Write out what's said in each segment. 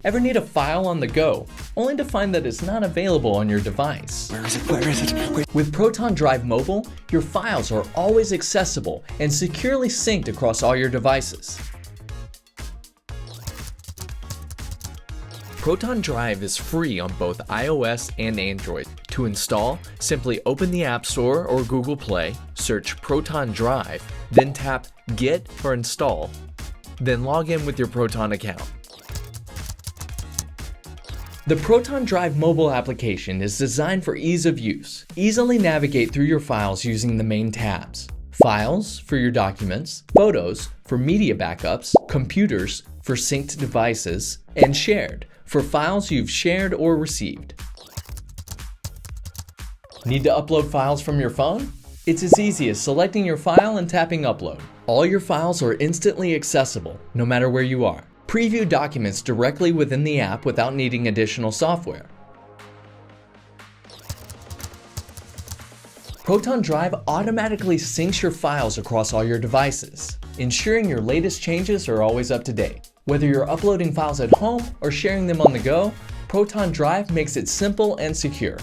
Ever need a file on the go, only to find that it's not available on your device? Where is it? Where is it? Wait. With Proton Drive Mobile, your files are always accessible and securely synced across all your devices. Proton Drive is free on both iOS and Android. To install, simply open the App Store or Google Play, search Proton Drive, then tap Get or Install, then log in with your Proton account. The Proton Drive mobile application is designed for ease of use. Easily navigate through your files using the main tabs. Files for your documents, Photos for media backups, Computers for synced devices, and Shared for files you've shared or received. Need to upload files from your phone? It's as easy as selecting your file and tapping Upload. All your files are instantly accessible, no matter where you are. Preview documents directly within the app without needing additional software. Proton Drive automatically syncs your files across all your devices, ensuring your latest changes are always up to date. Whether you're uploading files at home or sharing them on the go, Proton Drive makes it simple and secure.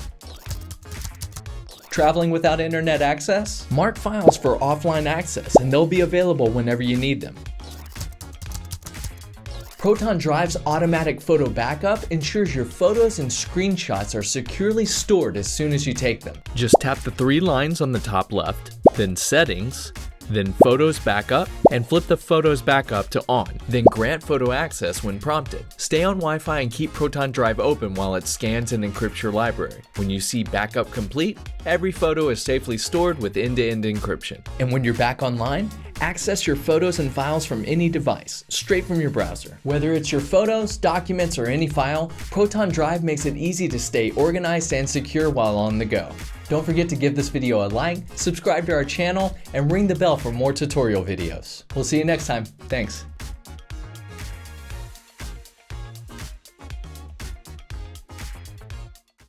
Traveling without internet access? Mark files for offline access and they'll be available whenever you need them. Proton Drive's automatic photo backup ensures your photos and screenshots are securely stored as soon as you take them. Just tap the three lines on the top left, then Settings, then Photos Backup, and flip the Photos Backup to On, then grant photo access when prompted. Stay on Wi-Fi and keep Proton Drive open while it scans and encrypts your library. When you see Backup complete, every photo is safely stored with end-to-end encryption. And when you're back online, access your photos and files from any device, straight from your browser. Whether it's your photos, documents, or any file, Proton Drive makes it easy to stay organized and secure while on the go. Don't forget to give this video a like, subscribe to our channel, and ring the bell for more tutorial videos. We'll see you next time. Thanks.